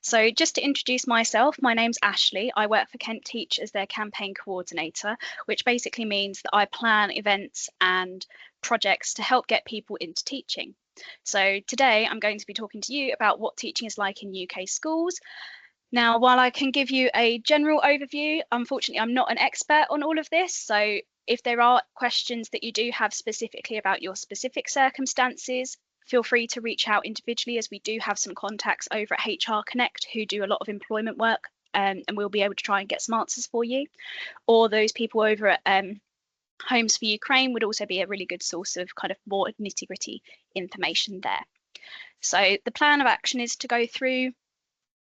So just to introduce myself, my name's Ashley. I work for Kent Teach as their campaign coordinator, which basically means that I plan events and projects to help get people into teaching. So today I'm going to be talking to you about what teaching is like in UK schools. Now, while I can give you a general overview, unfortunately, I'm not an expert on all of this. So if there are questions that you do have specifically about your specific circumstances, feel free to reach out individually, as we do have some contacts over at HR Connect who do a lot of employment work, and we'll be able to try and get some answers for you. Or those people over at Homes for Ukraine would also be a really good source of kind of more nitty-gritty information there. So the plan of action is to go through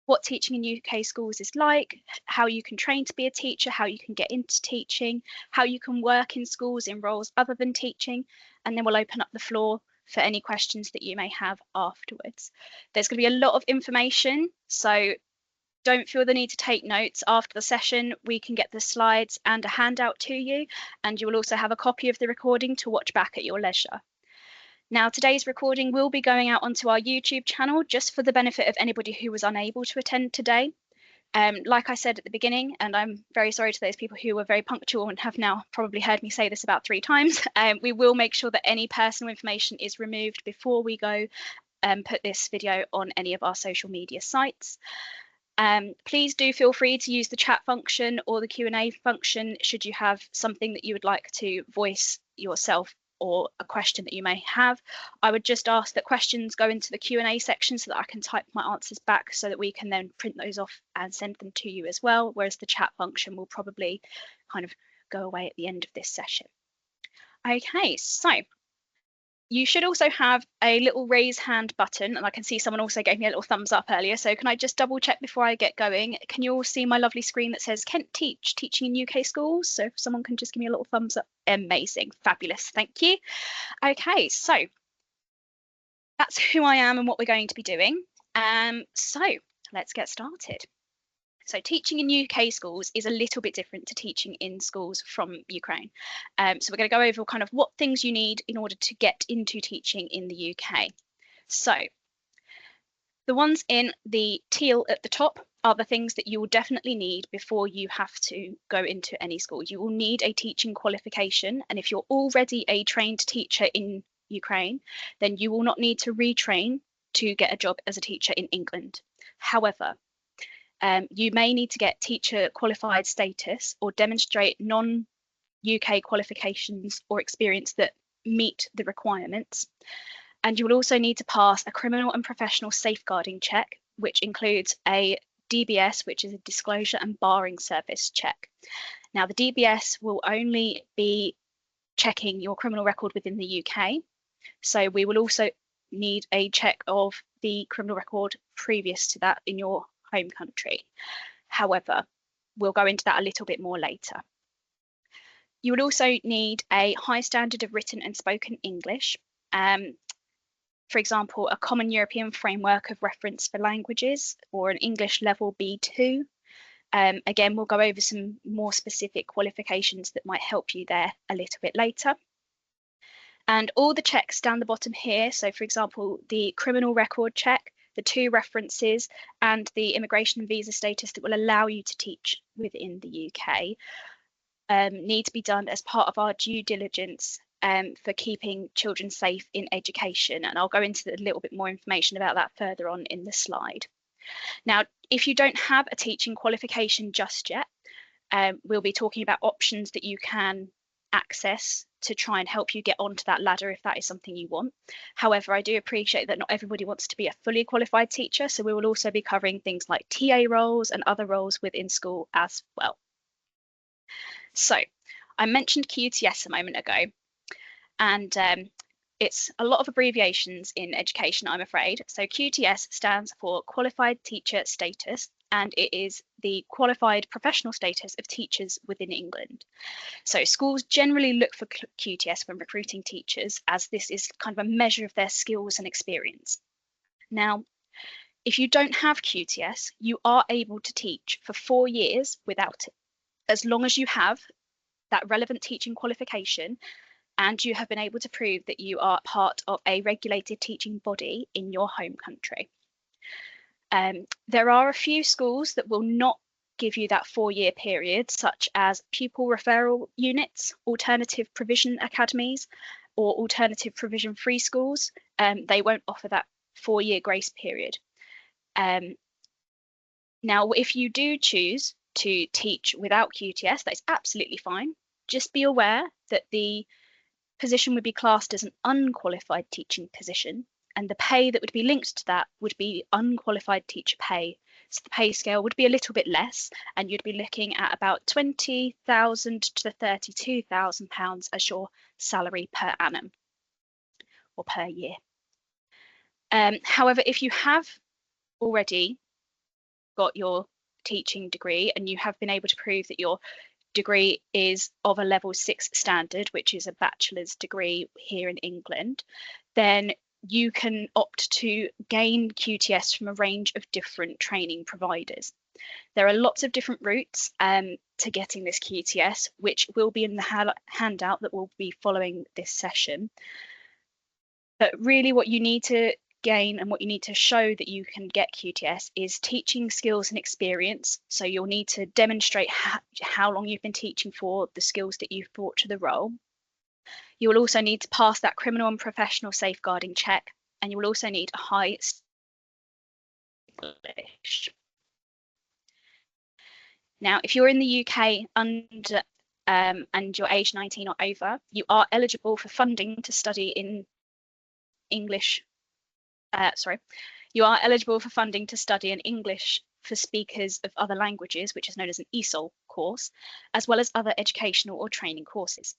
what teaching in UK schools is like, how you can train to be a teacher, how you can get into teaching, how you can work in schools in roles other than teaching, and then we'll open up the floor for any questions that you may have afterwards. There's going to be a lot of information, so don't feel the need to take notes. After the session, we can get the slides and a handout to you, and you will also have a copy of the recording to watch back at your leisure. Now, today's recording will be going out onto our YouTube channel just for the benefit of anybody who was unable to attend today. Like I said at the beginning, and I'm very sorry to those people who were very punctual and have now probably heard me say this about 3 times, we will make sure that any personal information is removed before we go and put this video on any of our social media sites. Please do feel free to use the chat function or the Q&A function should you have something that you would like to voice yourself or a question that you may have. I would just ask that questions go into the Q&A section so that I can type my answers back so that we can then print those off and send them to you as well, whereas the chat function will probably kind of go away at the end of this session. Okay, so you should also have a little raise hand button, and I can see someone also gave me a little thumbs up earlier. So can I just double check before I get going? Can you all see my lovely screen that says Kent Teach, teaching in UK schools? So if someone can just give me a little thumbs up. Amazing, fabulous, thank you. Okay, so that's who I am and what we're going to be doing. So let's get started. So teaching in UK schools is a little bit different to teaching in schools from Ukraine. So we're going to go over kind of what things you need in order to get into teaching in the UK. So the ones in the teal at the top are the things that you will definitely need before you have to go into any school. You will need a teaching qualification, and if you're already a trained teacher in Ukraine, then you will not need to retrain to get a job as a teacher in England. However, you may need to get teacher qualified status or demonstrate non-UK qualifications or experience that meet the requirements. And you will also need to pass a criminal and professional safeguarding check, which includes a DBS, which is a disclosure and barring service check. Now, the DBS will only be checking your criminal record within the UK. So we will also need a check of the criminal record previous to that in your home country. However, we'll go into that a little bit more later. You will also need a high standard of written and spoken English. For example, a common European framework of reference for languages or an English level B2. Again, we'll go over some more specific qualifications that might help you there a little bit later. And all the checks down the bottom here, so for example, the criminal record check, the 2 references, and the immigration and visa status that will allow you to teach within the UK need to be done as part of our due diligence for keeping children safe in education. And I'll go into a little bit more information about that further on in the slide. Now, if you don't have a teaching qualification just yet, we'll be talking about options that you can access to try and help you get onto that ladder if that is something you want. However, I do appreciate that not everybody wants to be a fully qualified teacher, so we will also be covering things like TA roles and other roles within school as well. So I mentioned QTS a moment ago, and it's a lot of abbreviations in education, I'm afraid. So QTS stands for Qualified Teacher Status, and it is the qualified professional status of teachers within England. So schools generally look for QTS when recruiting teachers, as this is kind of a measure of their skills and experience. Now, if you don't have QTS, you are able to teach for 4 years without it, as long as you have that relevant teaching qualification and you have been able to prove that you are part of a regulated teaching body in your home country. There are a few schools that will not give you that 4-year period, such as pupil referral units, alternative provision academies, or alternative provision free schools. They won't offer that 4-year grace period. Now, if you do choose to teach without QTS, that's absolutely fine. Just be aware that the position would be classed as an unqualified teaching position, and the pay that would be linked to that would be unqualified teacher pay. So the pay scale would be a little bit less, and you'd be looking at about £20,000 to £32,000 as your salary per annum or per year. However, if you have already got your teaching degree and you have been able to prove that your degree is of a level 6 standard, which is a bachelor's degree here in England, then you can opt to gain QTS from a range of different training providers. There are lots of different routes to getting this QTS, which will be in the handout that will be following this session. But really what you need to gain and what you need to show that you can get QTS is teaching skills and experience. So you'll need to demonstrate how long you've been teaching for, the skills that you've brought to the role. You will also need to pass that criminal and professional safeguarding check, and you will also need a high English. Now, if you're in the UK under and you're age 19 or over, you are eligible for funding to study in English. You are eligible for funding to study in English for speakers of other languages, which is known as an ESOL course, as well as other educational or training courses.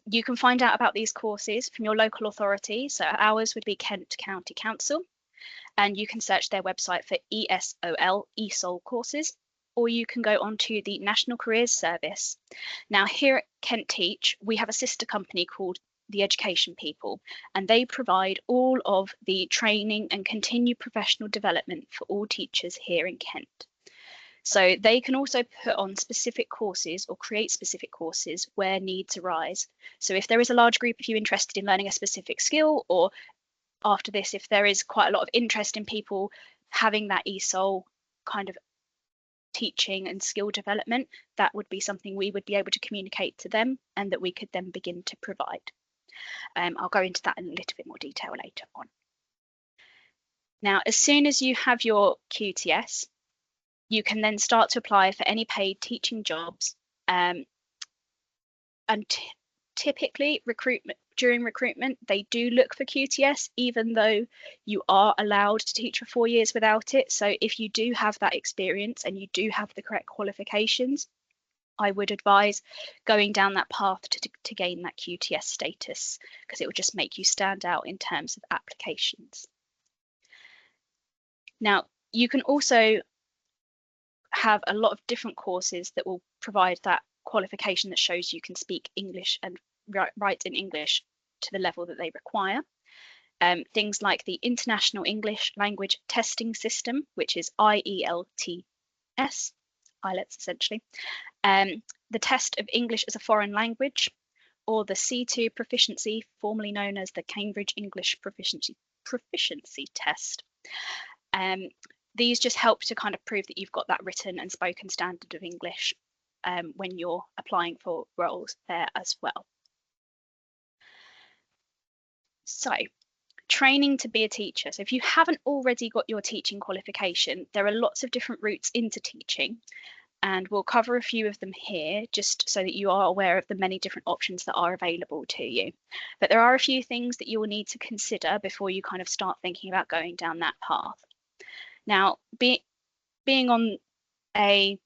You can find out about these courses from your local authority. So ours would be Kent County Council, and you can search their website for ESOL courses, or you can go onto the National Careers Service. Now here at Kent Teach, we have a sister company called the Education People, and they provide all of the training and continued professional development for all teachers here in Kent. So they can also put on specific courses or create specific courses where needs arise. So if there is a large group of you interested in learning a specific skill, or after this, if there is quite a lot of interest in people having that ESOL kind of teaching and skill development, that would be something we would be able to communicate to them and that we could then begin to provide. I'll go into that in a little bit more detail later on. Now, as soon as you have your QTS, you can then start to apply for any paid teaching jobs. And typically during recruitment, they do look for QTS, even though you are allowed to teach for 4 years without it. So if you do have that experience and you do have the correct qualifications, I would advise going down that path to gain that QTS status, because it will just make you stand out in terms of applications. Now, you can also have a lot of different courses that will provide that qualification that shows you can speak English and write in English to the level that they require. Things like the International English Language Testing System, which is IELTS, essentially. The test of English as a foreign language, or the C2 proficiency, formerly known as the Cambridge English proficiency test. These just help to kind of prove that you've got that written and spoken standard of English when you're applying for roles there as well. So, training to be a teacher. So if you haven't already got your teaching qualification, there are lots of different routes into teaching, and we'll cover a few of them here just so that you are aware of the many different options that are available to you. But there are a few things that you will need to consider before you kind of start thinking about going down that path. Now, being on a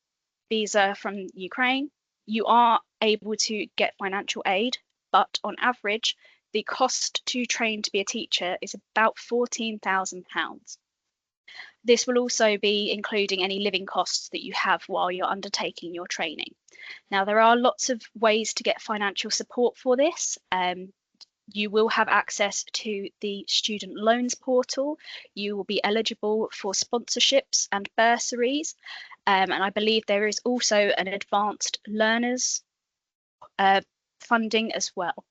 visa from Ukraine, you are able to get financial aid, but on average, the cost to train to be a teacher is about £14,000. This will also be including any living costs that you have while you're undertaking your training. Now, there are lots of ways to get financial support for this. You will have access to the student loans portal. You will be eligible for sponsorships and bursaries. And I believe there is also an advanced learners funding as well.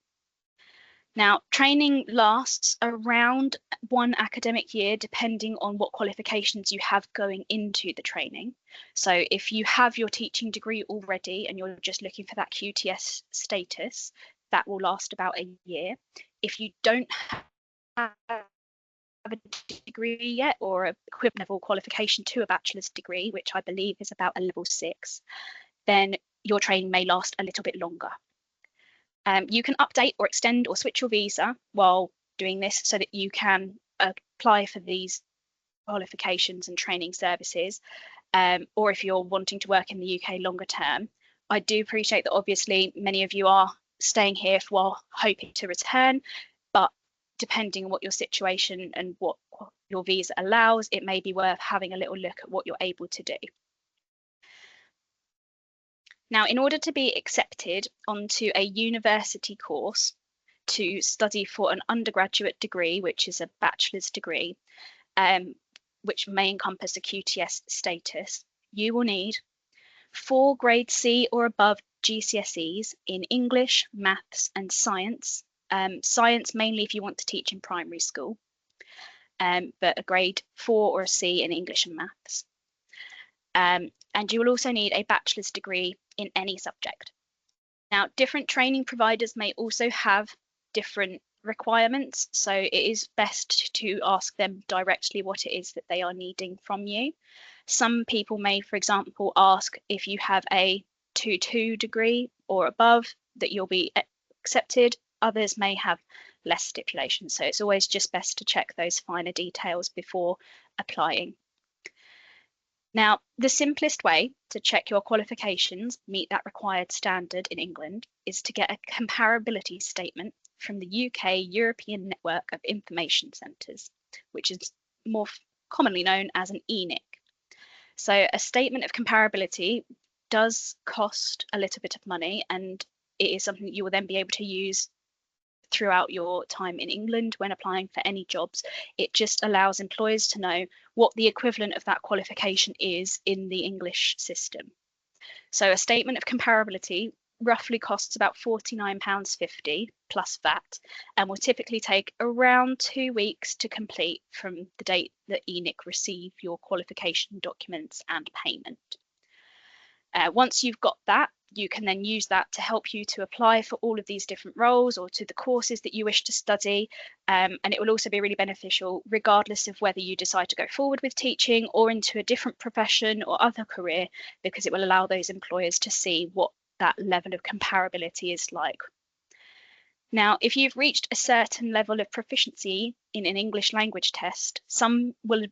Now, training lasts around 1 academic year, depending on what qualifications you have going into the training. So if you have your teaching degree already and you're just looking for that QTS status, that will last about a year. If you don't have a degree yet, or an equivalent level qualification to a bachelor's degree, which I believe is about a level 6, then your training may last a little bit longer. You can update or extend or switch your visa while doing this so that you can apply for these qualifications and training services, or if you're wanting to work in the UK longer term. I do appreciate that obviously many of you are staying here while hoping to return, but depending on what your situation and what your visa allows, it may be worth having a little look at what you're able to do. Now, in order to be accepted onto a university course to study for an undergraduate degree, which is a bachelor's degree, which may encompass a QTS status, you will need 4 grade C or above GCSEs in English, maths and science. Science mainly if you want to teach in primary school, but a grade 4 or a C in English and maths. And you will also need a bachelor's degree in any subject. Now, different training providers may also have different requirements, so it is best to ask them directly what it is that they are needing from you. Some people may, for example, ask if you have a 2-2 degree or above that you'll be accepted. Others may have less stipulations, so it's always just best to check those finer details before applying. Now, the simplest way to check your qualifications meet that required standard in England is to get a comparability statement from the UK European Network of Information Centres, which is more commonly known as an ENIC. So a statement of comparability does cost a little bit of money, and it is something that you will then be able to use throughout your time in England when applying for any jobs. It just allows employers to know what the equivalent of that qualification is in the English system. So a statement of comparability roughly costs about £49.50 plus VAT, and will typically take around 2 weeks to complete from the date that ENIC receive your qualification documents and payment. Once you've got that, you can then use that to help you to apply for all of these different roles or to the courses that you wish to study. And it will also be really beneficial regardless of whether you decide to go forward with teaching or into a different profession or other career, because it will allow those employers to see what that level of comparability is like. Now, if you've reached a certain level of proficiency in an English language test, some will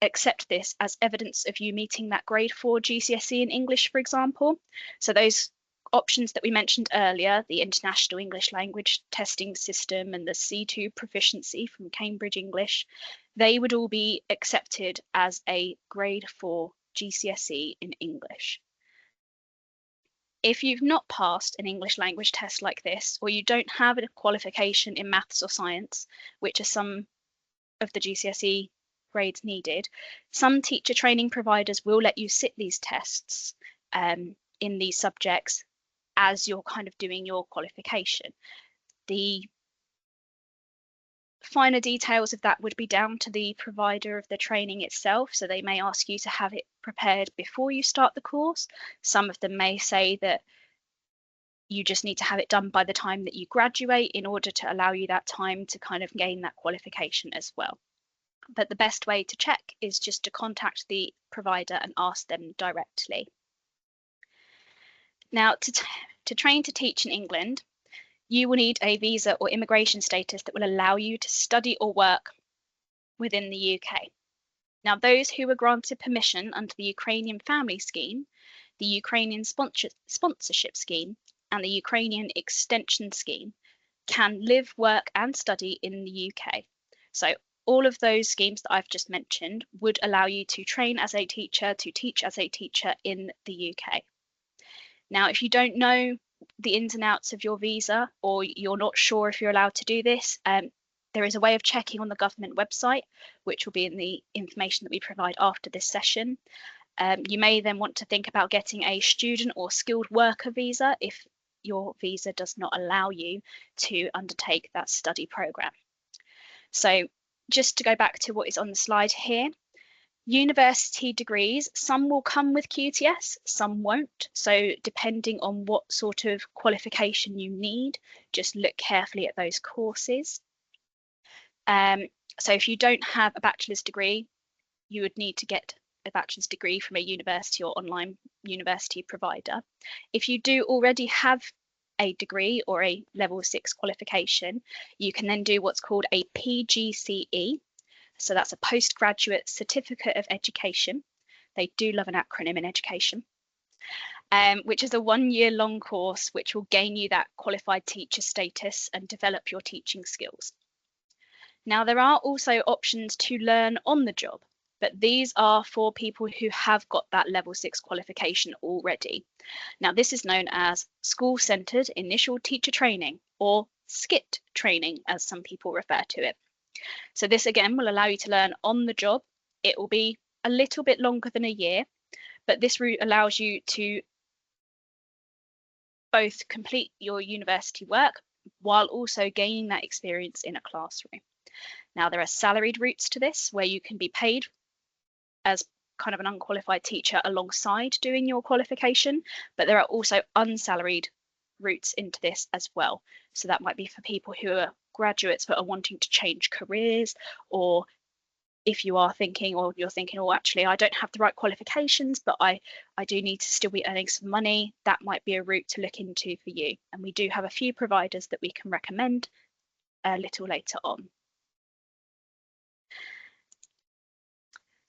accept this as evidence of you meeting that grade 4 GCSE in English, for example. So those options that we mentioned earlier, the International English Language Testing System and the C2 proficiency from Cambridge English, they would all be accepted as a grade 4 GCSE in English. If you've not passed an English language test like this, or you don't have a qualification in maths or science, which are some of the GCSE grades needed, some teacher training providers will let you sit these tests in these subjects as you're kind of doing your qualification. The finer details of that would be down to the provider of the training itself, so they may ask you to have it prepared before you start the course. Some of them may say that you just need to have it done by the time that you graduate in order to allow you that time to kind of gain that qualification as well. But the best way to check is just to contact the provider and ask them directly. Now, to train to teach in England, you will need a visa or immigration status that will allow you to study or work within the UK. Now, those who were granted permission under the Ukrainian Family Scheme, the Ukrainian Sponsorship Scheme, and the Ukrainian Extension Scheme can live, work and study in the UK. So all of those schemes that I've just mentioned would allow you to train as a teacher, to teach as a teacher in the UK. Now, if you don't know the ins and outs of your visa, or you're not sure if you're allowed to do this, there is a way of checking on the government website, which will be in the information that we provide after this session. You may then want to think about getting a student or skilled worker visa if your visa does not allow you to undertake that study program. So just to go back to what is on the slide here, university degrees, some will come with QTS, some won't. So depending on what sort of qualification you need, just look carefully at those courses. So if you don't have a bachelor's degree, you would need to get a bachelor's degree from a university or online university provider. If you do already have a degree or a level 6 qualification, you can then do what's called a PGCE. So that's a postgraduate certificate of education. They do love an acronym in education, which is a 1-year long course which will gain you that qualified teacher status and develop your teaching skills. Now, there are also options to learn on the job, but these are for people who have got that level 6 qualification already. Now, this is known as school-centred initial teacher training, or SCIT training, as some people refer to it. So this again will allow you to learn on the job. It will be a little bit longer than a year, but this route allows you to both complete your university work while also gaining that experience in a classroom. Now, there are salaried routes to this where you can be paid as kind of an unqualified teacher alongside doing your qualification, but there are also unsalaried routes into this as well. So that might be for people who are graduates but are wanting to change careers, or if you are thinking, or you're thinking, oh, actually, I don't have the right qualifications, but I do need to still be earning some money, that might be a route to look into for you. And we do have a few providers that we can recommend a little later on.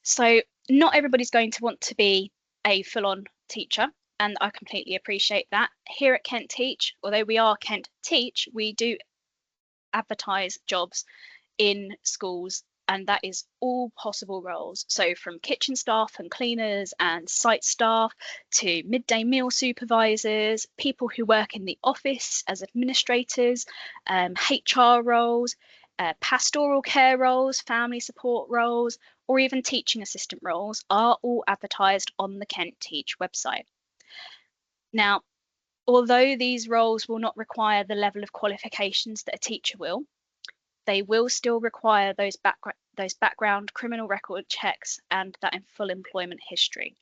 So not everybody's going to want to be a full-on teacher, and I completely appreciate that. Here at Kent Teach, although we are Kent Teach, we do advertise jobs in schools, and that is all possible roles. So from kitchen staff and cleaners and site staff to midday meal supervisors, people who work in the office as administrators, HR roles, pastoral care roles, family support roles, or even teaching assistant roles are all advertised on the Kent Teach website. Now, although these roles will not require the level of qualifications that a teacher will, they will still require those background criminal record checks and that full employment history.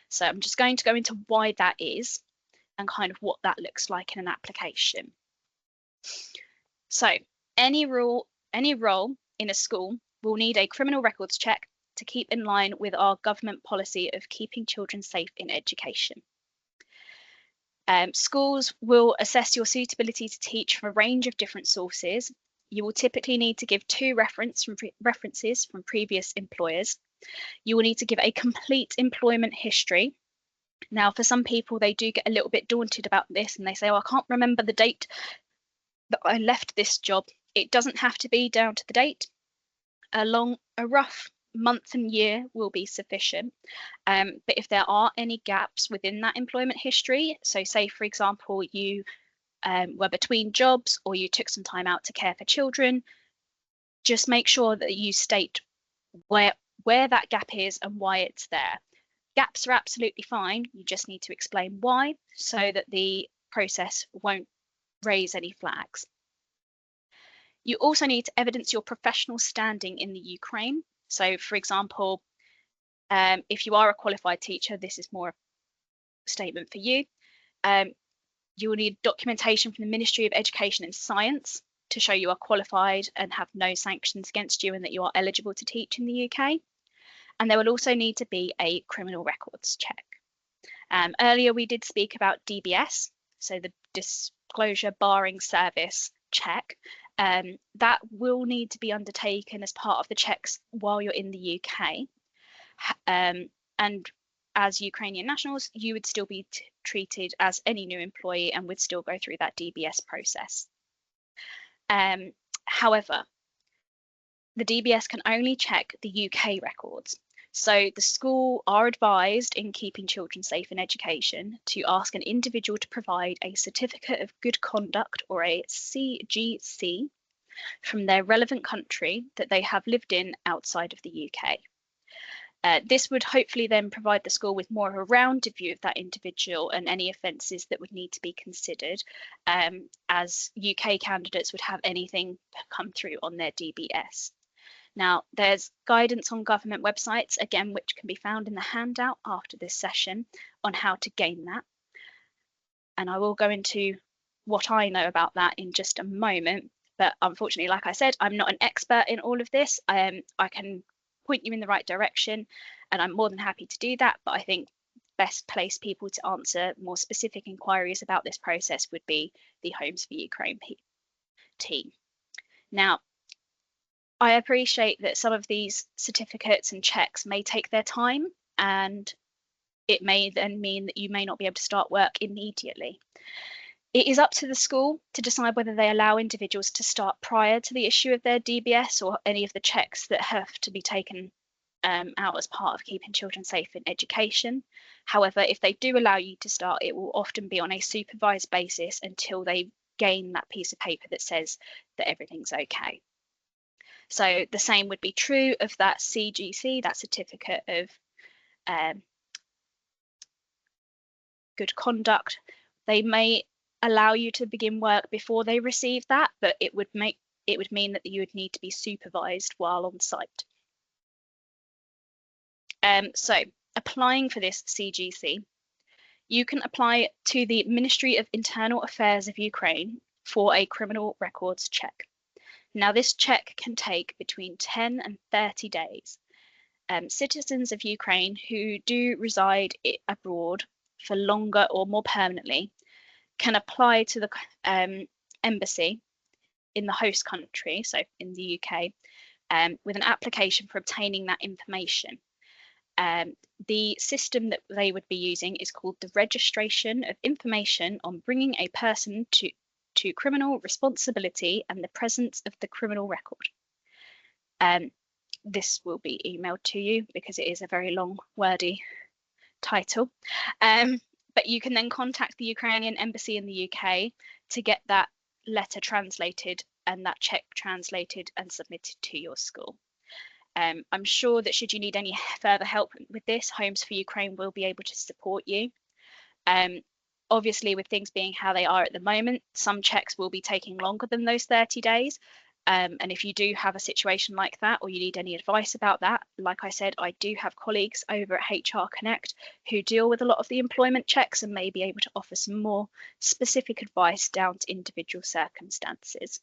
So I'm just going to go into why that is and kind of what that looks like in an application. So any role in a school will need a criminal records check to keep in line with our government policy of keeping children safe in education. Schools will assess your suitability to teach from a range of different sources. You will typically need to give 2 references from previous employers. You will need to give a complete employment history. Now, for some people, they do get a little bit daunted about this and they say, oh, I can't remember the date that I left this job. It doesn't have to be down to the date. A rough month and year will be sufficient. But if there are any gaps within that employment history, so say, for example, you were between jobs or you took some time out to care for children, just make sure that you state where that gap is and why it's there. Gaps are absolutely fine. You just need to explain why so that the process won't raise any flags. You also need to evidence your professional standing in the Ukraine. So, for example, if you are a qualified teacher, this is more a statement for you. You will need documentation from the Ministry of Education and Science to show you are qualified and have no sanctions against you and that you are eligible to teach in the UK. And there will also need to be a criminal records check. Earlier we did speak about DBS, so the Disclosure Barring Service check. That will need to be undertaken as part of the checks while you're in the UK. And as Ukrainian nationals, you would still be treated as any new employee and would still go through that DBS process. However, the DBS can only check the UK records. So the school are advised, in keeping children safe in education, to ask an individual to provide a certificate of good conduct, or a CGC, from their relevant country that they have lived in outside of the UK. This would hopefully then provide the school with more of a rounded view of that individual and any offences that would need to be considered, as UK candidates would have anything come through on their DBS. Now, there's guidance on government websites, again, which can be found in the handout after this session on how to gain that. And I will go into what I know about that in just a moment. But unfortunately, like I said, I'm not an expert in all of this. I can point you in the right direction, and I'm more than happy to do that. But I think best placed people to answer more specific inquiries about this process would be the Homes for Ukraine team. Now, I appreciate that some of these certificates and checks may take their time, and it may then mean that you may not be able to start work immediately. It is up to the school to decide whether they allow individuals to start prior to the issue of their DBS or any of the checks that have to be taken out as part of keeping children safe in education. However, if they do allow you to start, it will often be on a supervised basis until they gain that piece of paper that says that everything's okay. So the same would be true of that CGC, that certificate of good conduct. They may allow you to begin work before they receive that, but it would mean that you would need to be supervised while on site. So applying for this CGC, you can apply to the Ministry of Internal Affairs of Ukraine for a criminal records check. Now, this check can take between 10 and 30 days. Citizens of Ukraine who do reside abroad for longer or more permanently can apply to the embassy in the host country, so in the UK, with an application for obtaining that information. The system that they would be using is called the Registration of Information on Bringing a Person to Criminal Responsibility and the Presence of the Criminal Record. This will be emailed to you because it is a very long, wordy title. But you can then contact the Ukrainian embassy in the UK to get that letter translated and that check translated and submitted to your school. I'm sure that should you need any further help with this, Homes for Ukraine will be able to support you. Obviously, with things being how they are at the moment, some checks will be taking longer than those 30 days. And if you do have a situation like that, or you need any advice about that, like I said, I do have colleagues over at HR Connect who deal with a lot of the employment checks and may be able to offer some more specific advice down to individual circumstances.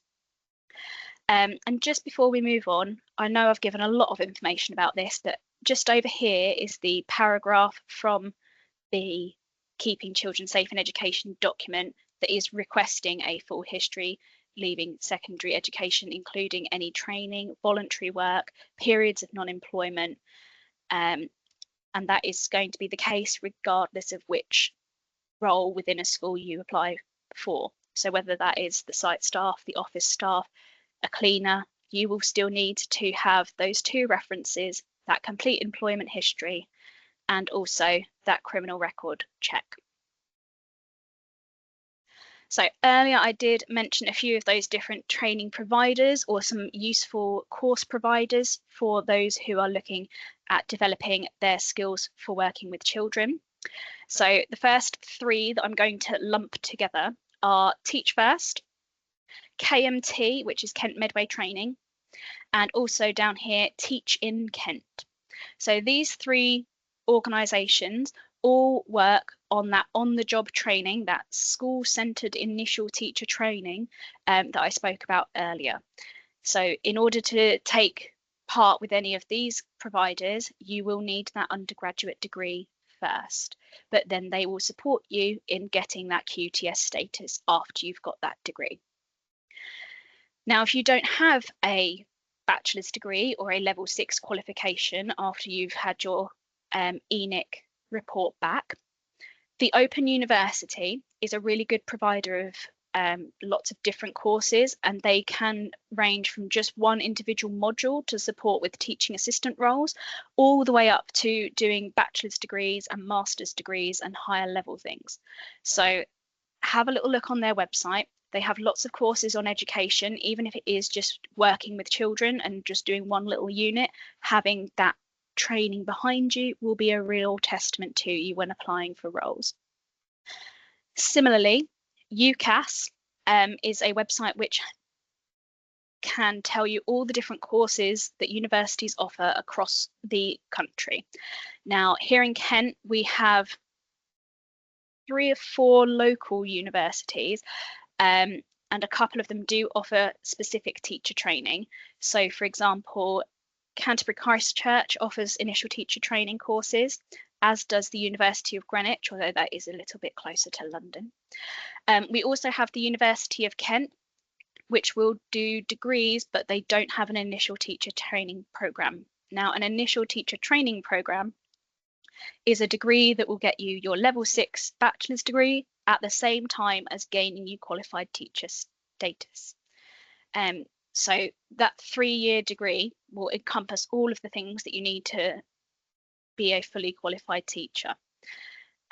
And just before we move on, I know I've given a lot of information about this, but just over here is the paragraph from the Keeping Children Safe in Education document that is requesting a full history leaving secondary education, including any training, voluntary work, periods of non-employment, and that is going to be the case regardless of which role within a school you apply for. So whether that is the site staff, the office staff, a cleaner, you will still need to have those two references, that complete employment history, and also that criminal record check. So earlier I did mention a few of those different training providers or some useful course providers for those who are looking at developing their skills for working with children. So the first three that I'm going to lump together are Teach First, KMT, which is Kent Medway Training, and also down here, Teach in Kent. So these three organisations all work on that on-the-job training, that school-centred initial teacher training that I spoke about earlier. So in order to take part with any of these providers, you will need that undergraduate degree first, but then they will support you in getting that QTS status after you've got that degree. Now, if you don't have a bachelor's degree or a level 6 qualification after you've had your ENIC report back, the Open University is a really good provider of lots of different courses, and they can range from just one individual module to support with teaching assistant roles, all the way up to doing bachelor's degrees and master's degrees and higher level things. So have a little look on their website. They have lots of courses on education, even if it is just working with children and just doing one little unit, having that training behind you will be a real testament to you when applying for roles. Similarly, UCAS is a website which can tell you all the different courses that universities offer across the country. Now, here in Kent, we have 3 or 4 local universities, and a couple of them do offer specific teacher training. So, for example, Canterbury Christchurch offers initial teacher training courses, as does the University of Greenwich, although that is a little bit closer to London. We also have the University of Kent, which will do degrees, but they don't have an initial teacher training program. Now, an initial teacher training program is a degree that will get you your level 6 bachelor's degree at the same time as gaining you qualified teacher status. So that 3-year degree will encompass all of the things that you need to be a fully qualified teacher,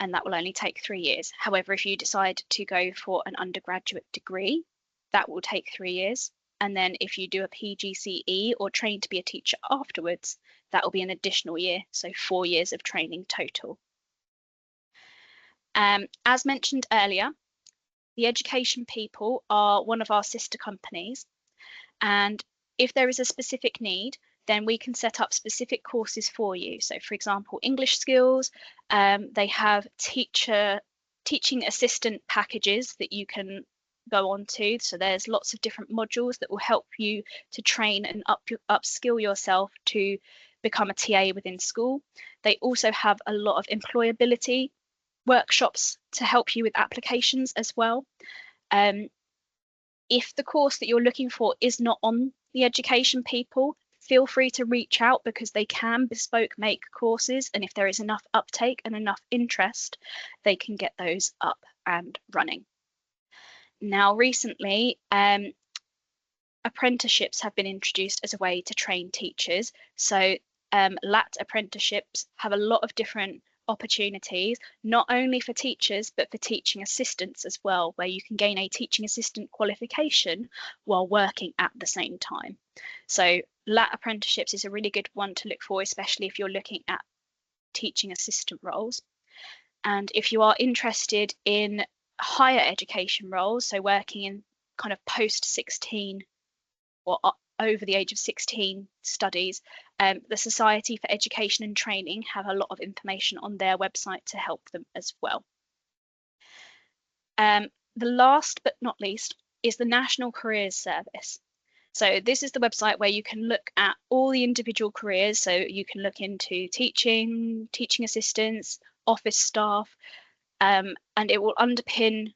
and that will only take 3 years. However, if you decide to go for an undergraduate degree, that will take 3 years. And then if you do a PGCE or train to be a teacher afterwards, that will be an additional year, so 4 years of training total. As mentioned earlier, the Education People are one of our sister companies, and if there is a specific need, then we can set up specific courses for you. So, for example, English skills, they have teaching assistant packages that you can go on to. So there's lots of different modules that will help you to train and upskill yourself to become a TA within school. They also have a lot of employability workshops to help you with applications as well. If the course that you're looking for is not on the Education People, feel free to reach out, because they can bespoke make courses, and if there is enough uptake and enough interest, they can get those up and running. Now, recently, apprenticeships have been introduced as a way to train teachers. So LAT apprenticeships have a lot of different opportunities, not only for teachers, but for teaching assistants as well, where you can gain a teaching assistant qualification while working at the same time. So LAT apprenticeships is a really good one to look for, especially if you're looking at teaching assistant roles. And if you are interested in higher education roles, so working in kind of post 16 or over the age of 16 studies, the Society for Education and Training have a lot of information on their website to help them as well. The last but not least is the National Careers Service. So this is the website where you can look at all the individual careers. So you can look into teaching, teaching assistants, office staff, and it will underpin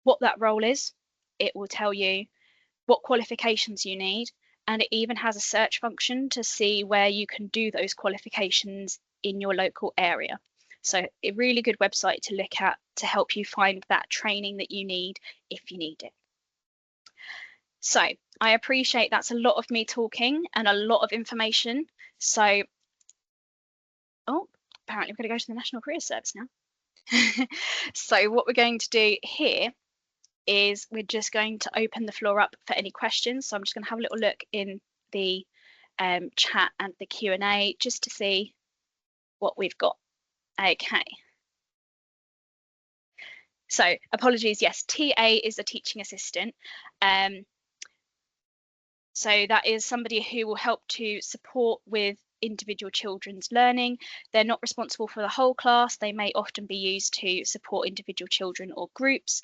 what that role is. It will tell you what qualifications you need, and it even has a search function to see where you can do those qualifications in your local area. So a really good website to look at to help you find that training that you need if you need it. So I appreciate that's a lot of me talking and a lot of information. So, oh, apparently we're going to go to the National Careers Service now. So what we're going to do here is we're just going to open the floor up for any questions. So I'm just going to have a little look in the chat and the Q&A just to see what we've got. Okay. So apologies, yes, TA is a teaching assistant. So that is somebody who will help to support with individual children's learning. They're not responsible for the whole class. They may often be used to support individual children or groups.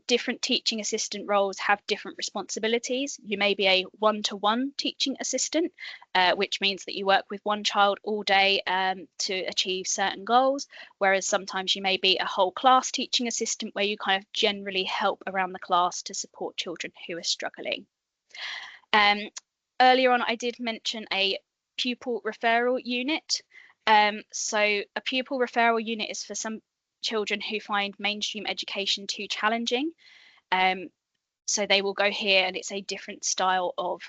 Different teaching assistant roles have different responsibilities. You may be a one-to-one teaching assistant, which means that you work with one child all day to achieve certain goals, whereas sometimes you may be a whole class teaching assistant where you kind of generally help around the class to support children who are struggling. Earlier on, I did mention a pupil referral unit. So a pupil referral unit is for some children who find mainstream education too challenging. So they will go here, and it's a different style of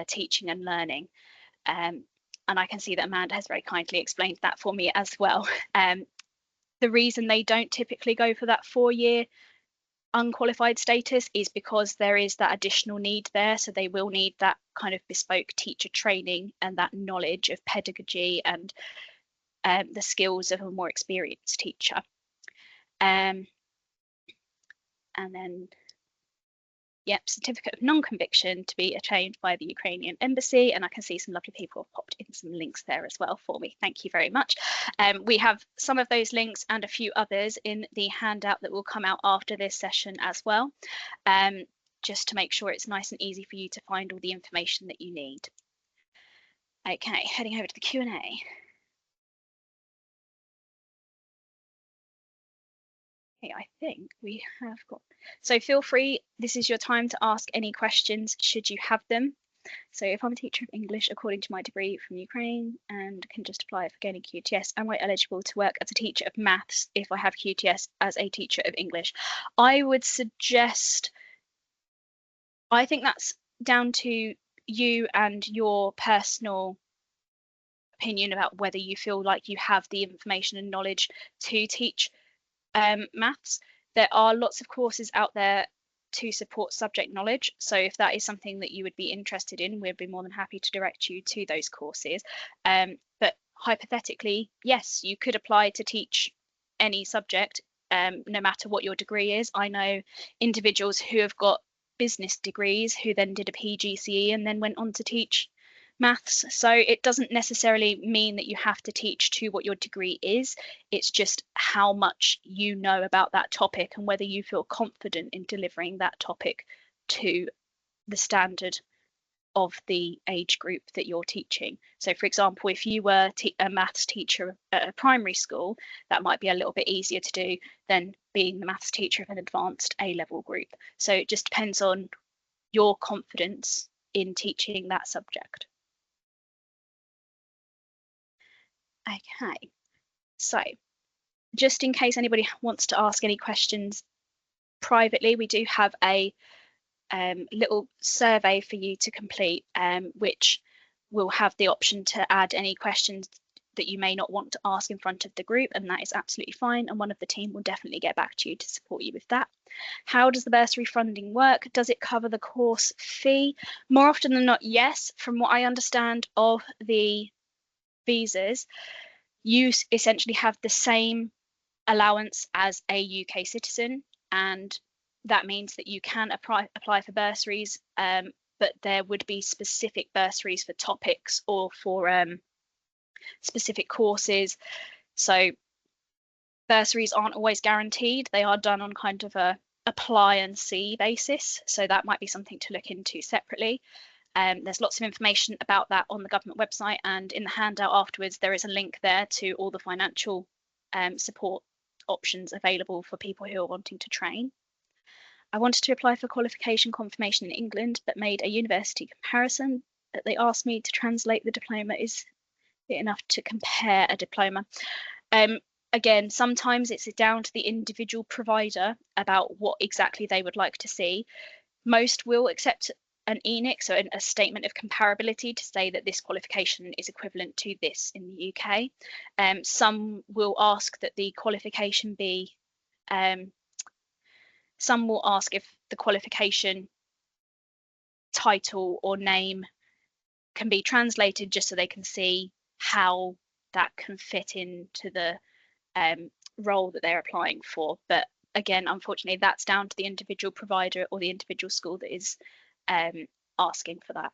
teaching and learning. And I can see that Amanda has very kindly explained that for me as well. The reason they don't typically go for that 4-year unqualified status is because there is that additional need there. So they will need that kind of bespoke teacher training and that knowledge of pedagogy and the skills of a more experienced teacher. And then, yep, certificate of non-conviction to be obtained by the Ukrainian embassy. And I can see some lovely people have popped in some links there as well for me. Thank you very much. We have some of those links and a few others in the handout that will come out after this session as well, just to make sure it's nice and easy for you to find all the information that you need. Okay, heading over to the Q&A. I think we have got, so feel free, this is your time to ask any questions should you have them. So if I'm a teacher of English according to my degree from Ukraine and can just apply for gaining QTS, am I eligible to work as a teacher of maths if I have QTS as a teacher of English? I would suggest, I think that's down to you and your personal opinion about whether you feel like you have the information and knowledge to teach maths. There are lots of courses out there to support subject knowledge. So if that is something that you would be interested in, we'd be more than happy to direct you to those courses. But hypothetically, yes, you could apply to teach any subject, no matter what your degree is. I know individuals who have got business degrees who then did a PGCE and then went on to teach maths. So it doesn't necessarily mean that you have to teach to what your degree is. It's just how much you know about that topic and whether you feel confident in delivering that topic to the standard of the age group that you're teaching. So for example, if you were a maths teacher at a primary school, that might be a little bit easier to do than being the maths teacher of an advanced A-level group. So it just depends on your confidence in teaching that subject. Okay, so just in case anybody wants to ask any questions privately, we do have a little survey for you to complete, which will have the option to add any questions that you may not want to ask in front of the group, and that is absolutely fine, and one of the team will definitely get back to you to support you with that. How does the bursary funding work? Does it cover the course fee? More often than not, yes. From what I understand of the visas, you essentially have the same allowance as a UK citizen, and that means that you can apply for bursaries, but there would be specific bursaries for topics or for specific courses. So bursaries aren't always guaranteed. They are done on kind of a apply and see basis. So that might be something to look into separately. There's lots of information about that on the government website, and in the handout afterwards there is a link there to all the financial support options available for people who are wanting to train. I wanted to apply for qualification confirmation in England but made a university comparison that they asked me to translate the diploma. Is it enough to compare a diploma? Again, sometimes it's down to the individual provider about what exactly they would like to see. Most will accept an ENIC, so a statement of comparability to say that this qualification is equivalent to this in the UK. Some will ask that the qualification be, some will ask if the qualification title or name can be translated just so they can see how that can fit into the role that they're applying for. But again, unfortunately, that's down to the individual provider or the individual school that is asking for that.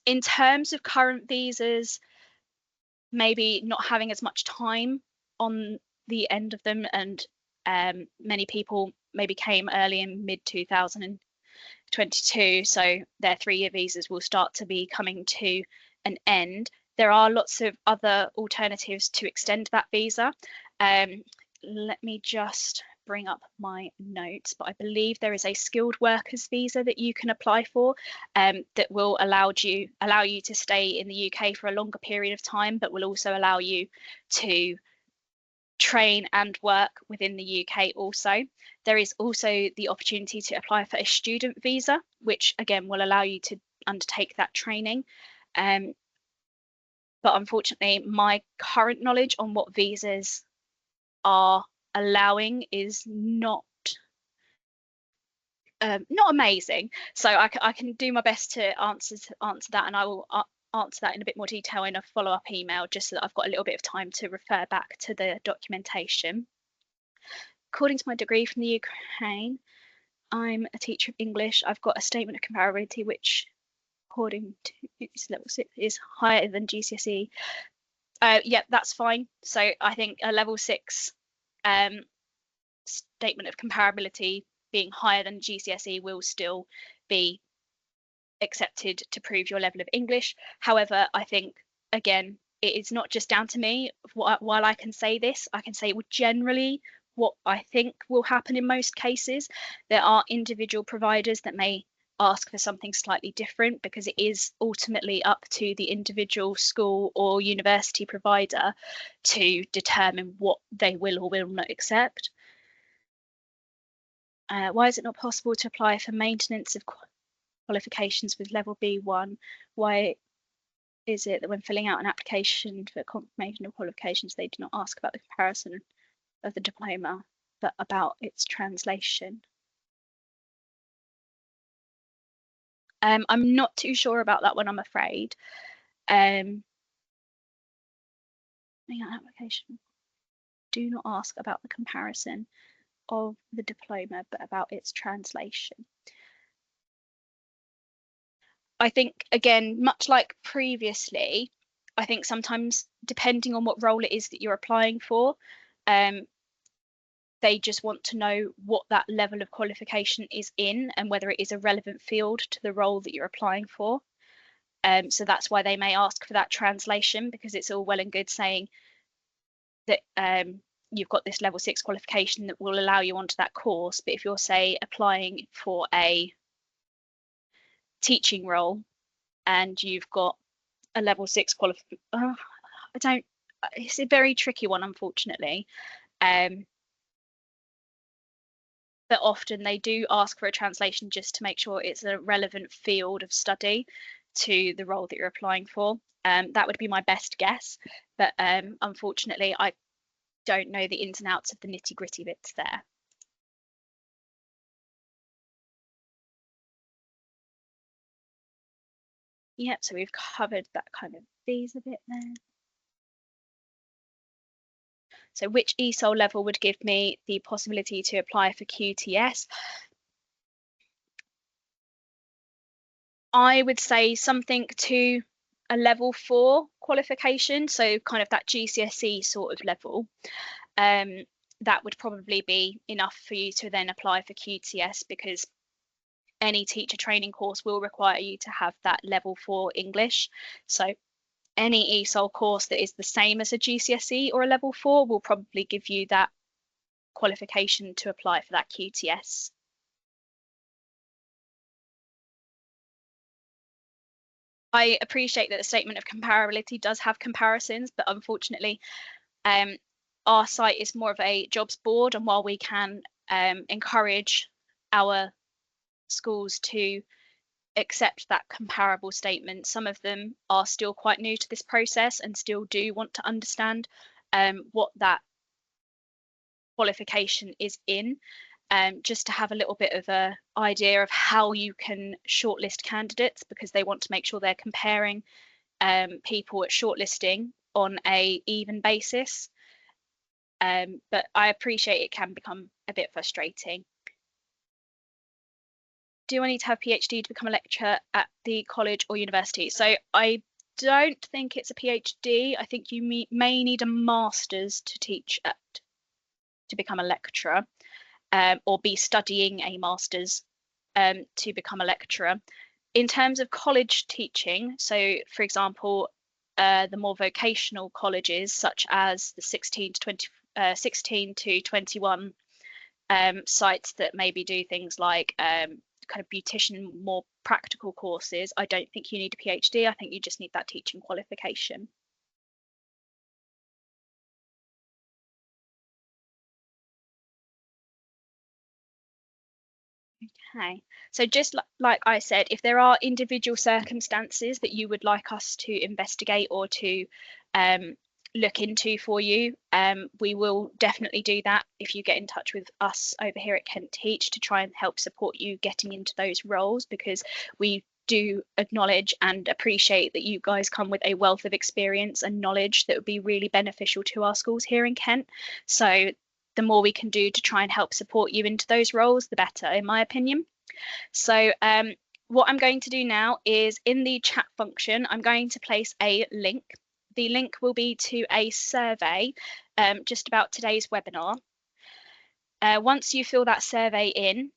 In terms of current visas, maybe not having as much time on the end of them, and many people maybe came early in mid 2022, so their 3-year visas will start to be coming to an end. There are lots of other alternatives to extend that visa. Let me just bring up my notes, but I believe there is a skilled workers visa that you can apply for, that will allow you to stay in the UK for a longer period of time, but will also allow you to train and work within the UK also. There is also the opportunity to apply for a student visa, which again will allow you to undertake that training. but unfortunately, my current knowledge on what visas are allowing is not amazing. So I can do my best to answer that, and I will answer that in a bit more detail in a follow-up email, just so that I've got a little bit of time to refer back to the documentation. According to my degree from the Ukraine, I'm a teacher of English. I've got a statement of comparability, which, according to its level 6, is higher than GCSE. Yeah, that's fine. So I think a level 6 statement of comparability being higher than GCSE will still be accepted to prove your level of English. However, I think, again, it is not just down to me. While I can say this, I can say generally what I think will happen in most cases. There are individual providers that may ask for something slightly different, because it is ultimately up to the individual school or university provider to determine what they will or will not accept. Why is it not possible to apply for maintenance of qualifications with level B1? Why is it that when filling out an application for confirmation of qualifications, they do not ask about the comparison of the diploma, but about its translation? I'm not too sure about that one, I'm afraid. Filling out an application, do not ask about the comparison of the diploma, but about its translation. I think, again, much like previously, I think sometimes, depending on what role it is that you're applying for, they just want to know what that level of qualification is in, and whether it is a relevant field to the role that you're applying for. So that's why they may ask for that translation, because it's all well and good saying that you've got this level 6 qualification that will allow you onto that course, but if you're, say, applying for a teaching role and you've got a level 6 qualification, it's a very tricky one, unfortunately. But often they do ask for a translation just to make sure it's a relevant field of study to the role that you're applying for. That would be my best guess, but unfortunately, I don't know the ins and outs of the nitty-gritty bits there. Yep, so we've covered that kind of visa bit there. So which ESOL level would give me the possibility to apply for QTS? I would say something to a level 4 qualification, so kind of that GCSE sort of level. That would probably be enough for you to then apply for QTS, because any teacher training course will require you to have that level 4 English. So any ESOL course that is the same as a GCSE or a level 4 will probably give you that qualification to apply for that QTS. I appreciate that the statement of comparability does have comparisons, but unfortunately, our site is more of a jobs board, and while we can encourage our schools to accept that comparable statement, some of them are still quite new to this process and still do want to understand what that qualification is in, just to have a little bit of a idea of how you can shortlist candidates, because they want to make sure they're comparing people at shortlisting on a even basis. But I appreciate it can become a bit frustrating. Do I need to have a PhD to become a lecturer at the college or university? So I don't think it's a PhD. I think you may need a master's to teach to become a lecturer, or be studying a master's to become a lecturer. In terms of college teaching, so for example, the more vocational colleges, such as the 16 to 21 sites that maybe do things like kind of beautician, more practical courses, I don't think you need a PhD. I think you just need that teaching qualification. Okay, so just like I said, if there are individual circumstances that you would like us to investigate or to um, look into for you, we will definitely do that if you get in touch with us over here at Kent Teach to try and help support you getting into those roles, because we do acknowledge and appreciate that you guys come with a wealth of experience and knowledge that would be really beneficial to our schools here in Kent. So the more we can do to try and help support you into those roles, the better, in my opinion. So what I'm going to do now is in the chat function, I'm going to place a link. The link will be to a survey just about today's webinar. Once you fill that survey in,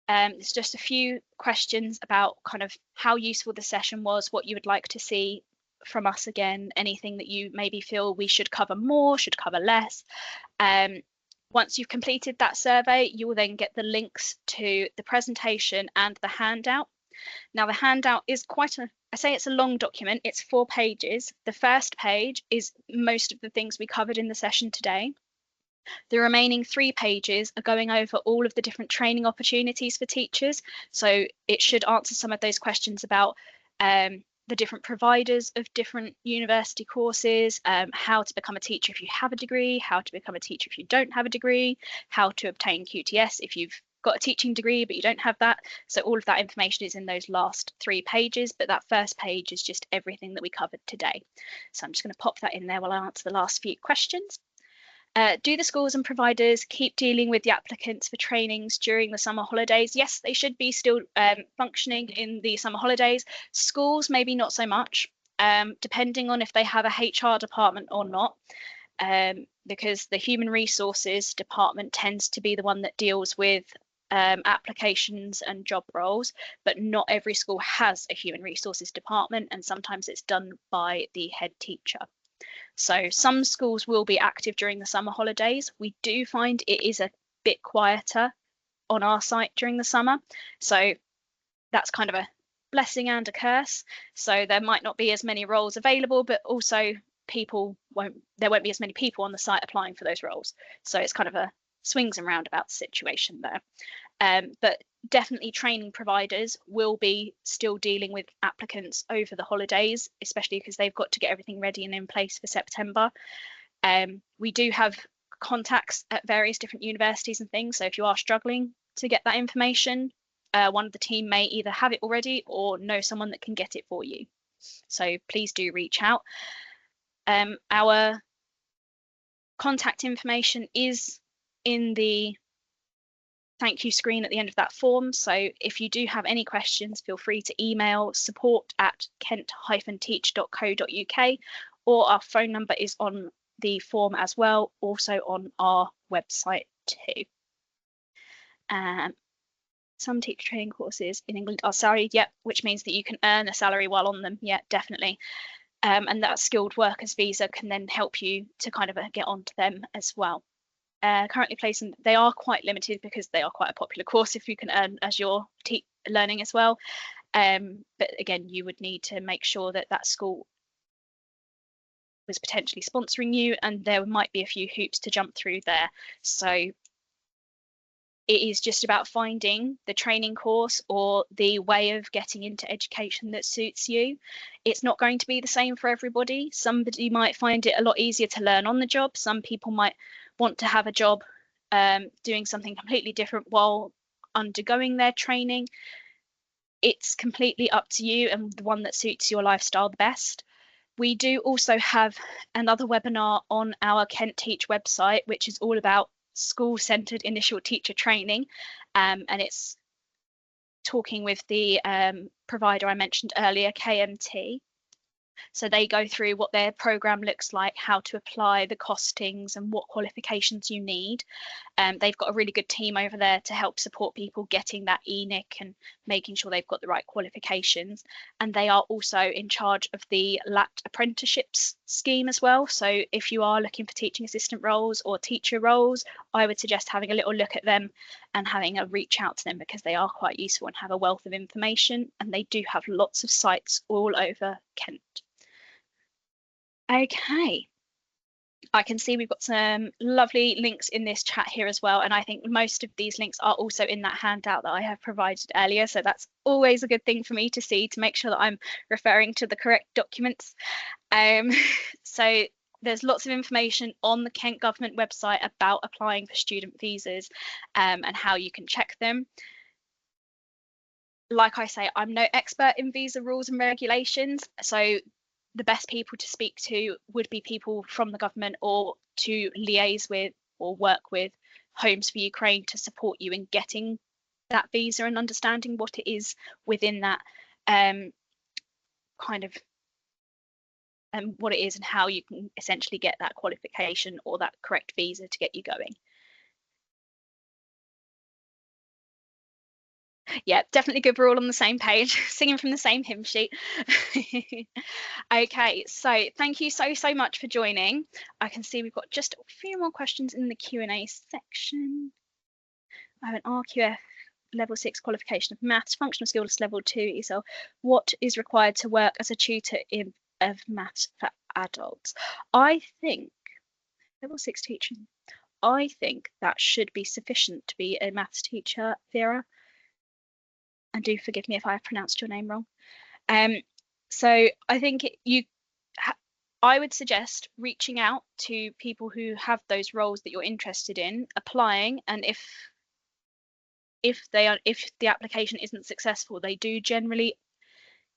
it's just a few questions about kind of how useful the session was, what you would like to see from us again, anything that you maybe feel we should cover more, should cover less. Once you've completed that survey, you will then get the links to the presentation and the handout. Now, the handout is I say it's a long document, it's 4 pages. The first page is most of the things we covered in the session today. The remaining 3 pages are going over all of the different training opportunities for teachers. So it should answer some of those questions about the different providers of different university courses, how to become a teacher if you have a degree, how to become a teacher if you don't have a degree, how to obtain QTS if you've got a teaching degree but you don't have that. So all of that information is in those last 3 pages, but that first page is just everything that we covered today. So I'm just going to pop that in there while I answer the last few questions. Do the schools and providers keep dealing with the applicants for trainings during the summer holidays? Yes, they should be still functioning in the summer holidays. Schools, maybe not so much, depending on if they have a HR department or not, because the human resources department tends to be the one that deals with applications and job roles, but not every school has a human resources department, and sometimes it's done by the head teacher. So some schools will be active during the summer holidays. We do find it is a bit quieter on our site during the summer. So that's kind of a blessing and a curse. So there might not be as many roles available, but also there won't be as many people on the site applying for those roles. So it's kind of a swings and roundabouts situation there. But definitely training providers will be still dealing with applicants over the holidays, especially because they've got to get everything ready and in place for September. We do have contacts at various different universities and things, so if you are struggling to get that information, one of the team may either have it already or know someone that can get it for you. So please do reach out. Our contact information is in the thank you screen at the end of that form. So if you do have any questions, feel free to email support@kent-teach.co.uk, or our phone number is on the form as well, also on our website too. Some teacher training courses in England are salaried, yep, which means that you can earn a salary while on them, yeah, definitely. And that skilled workers visa can then help you to kind of get onto them as well. Currently placing, they are quite limited because they are quite a popular course if you can earn as you're learning as well. But again, you would need to make sure that that school was potentially sponsoring you, and there might be a few hoops to jump through there. So it is just about finding the training course or the way of getting into education that suits you. It's not going to be the same for everybody. Somebody might find it a lot easier to learn on the job. Some people might want to have a job doing something completely different while undergoing their training. It's completely up to you and the one that suits your lifestyle the best. We do also have another webinar on our Kent Teach website, which is all about school-centered initial teacher training, and it's talking with the provider I mentioned earlier, KMT. So they go through what their program looks like, how to apply the costings and what qualifications you need. They've got a really good team over there to help support people getting that ENIC and making sure they've got the right qualifications. And they are also in charge of the LAT apprenticeships scheme as well. So if you are looking for teaching assistant roles or teacher roles, I would suggest having a little look at them and having a reach out to them, because they are quite useful and have a wealth of information, and they do have lots of sites all over Kent. Okay, I can see we've got some lovely links in this chat here as well, and I think most of these links are also in that handout that I have provided earlier, so that's always a good thing for me to see to make sure that I'm referring to the correct documents. So there's lots of information on the Kent government website about applying for student visas and how you can check them. Like I say, I'm no expert in visa rules and regulations, so the best people to speak to would be people from the government or to liaise with or work with Homes for Ukraine to support you in getting that visa and understanding what it is within that kind of what it is and how you can essentially get that qualification or that correct visa to get you going. Yeah, definitely good we're all on the same page, singing from the same hymn sheet. Okay, so thank you so much for joining. I can see we've got just a few more questions in the Q&A section. I have an RQF level 6 qualification of maths, functional skills level 2 ESOL. What is required to work as a tutor of maths for adults? I think level 6 teaching, I think that should be sufficient to be a maths teacher, Vera. And do forgive me if I have pronounced your name wrong. So I think I would suggest reaching out to people who have those roles that you're interested in, applying, and if the application isn't successful, they do generally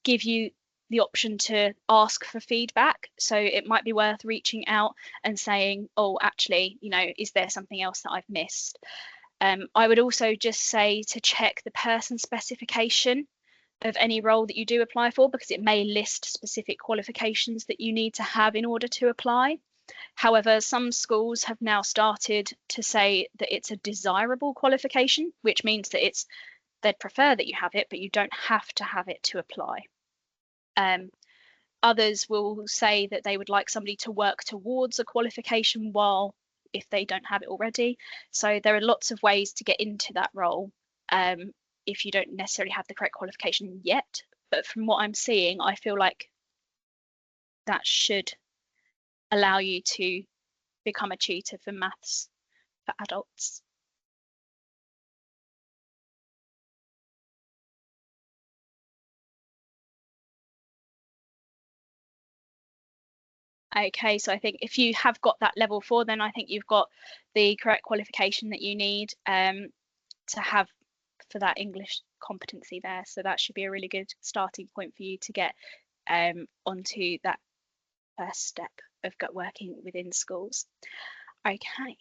give you the option to ask for feedback. So it might be worth reaching out and saying, oh, actually, you know, is there something else that I've missed? I would also just say to check the person specification of any role that you do apply for, because it may list specific qualifications that you need to have in order to apply. However, some schools have now started to say that it's a desirable qualification, which means that they'd prefer that you have it, but you don't have to have it to apply. Others will say that they would like somebody to work towards a qualification while if they don't have it already. So there are lots of ways to get into that role if you don't necessarily have the correct qualification yet. But from what I'm seeing, I feel like that should allow you to become a tutor for maths for adults. Okay, so I think if you have got that level 4, then I think you've got the correct qualification that you need to have for that English competency there. So that should be a really good starting point for you to get onto that first step of working within schools. Okay.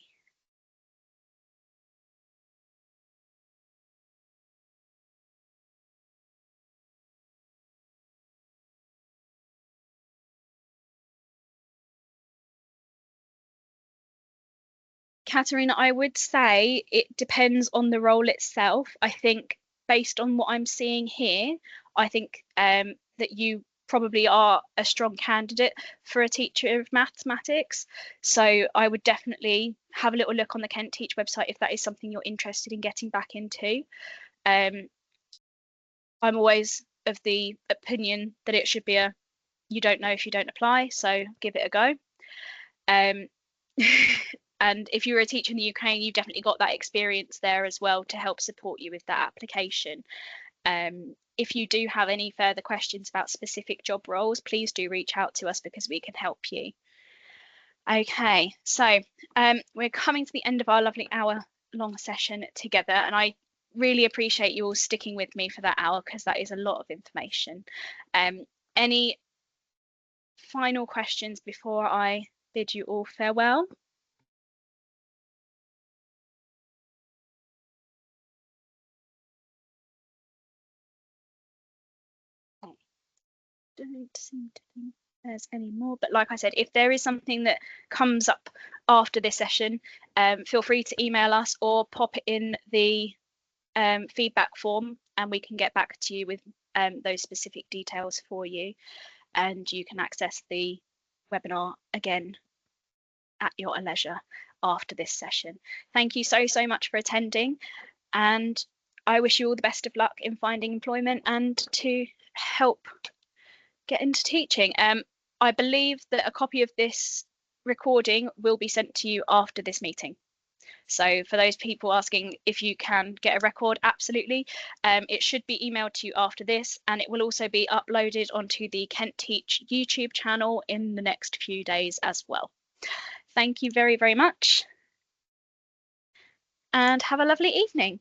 Katerina, I would say it depends on the role itself. I think based on what I'm seeing here, I think that you probably are a strong candidate for a teacher of mathematics. So I would definitely have a little look on the Kent Teach website if that is something you're interested in getting back into. I'm always of the opinion that it should be you don't know if you don't apply, so give it a go. And if you're a teacher in the Ukraine, you've definitely got that experience there as well to help support you with that application. If you do have any further questions about specific job roles, please do reach out to us because we can help you. Okay, so we're coming to the end of our lovely hour-long session together, and I really appreciate you all sticking with me for that hour because that is a lot of information. Any final questions before I bid you all farewell? Don't seem to think there's any more, but like I said, if there is something that comes up after this session, feel free to email us or pop it in the feedback form and we can get back to you with those specific details for you, and you can access the webinar again at your leisure after this session. Thank you so much for attending, and I wish you all the best of luck in finding employment and to help get into teaching. I believe that a copy of this recording will be sent to you after this meeting. So for those people asking if you can get a record, absolutely. It should be emailed to you after this, and it will also be uploaded onto the Kent Teach YouTube channel in the next few days as well. Thank you very, very much, and have a lovely evening.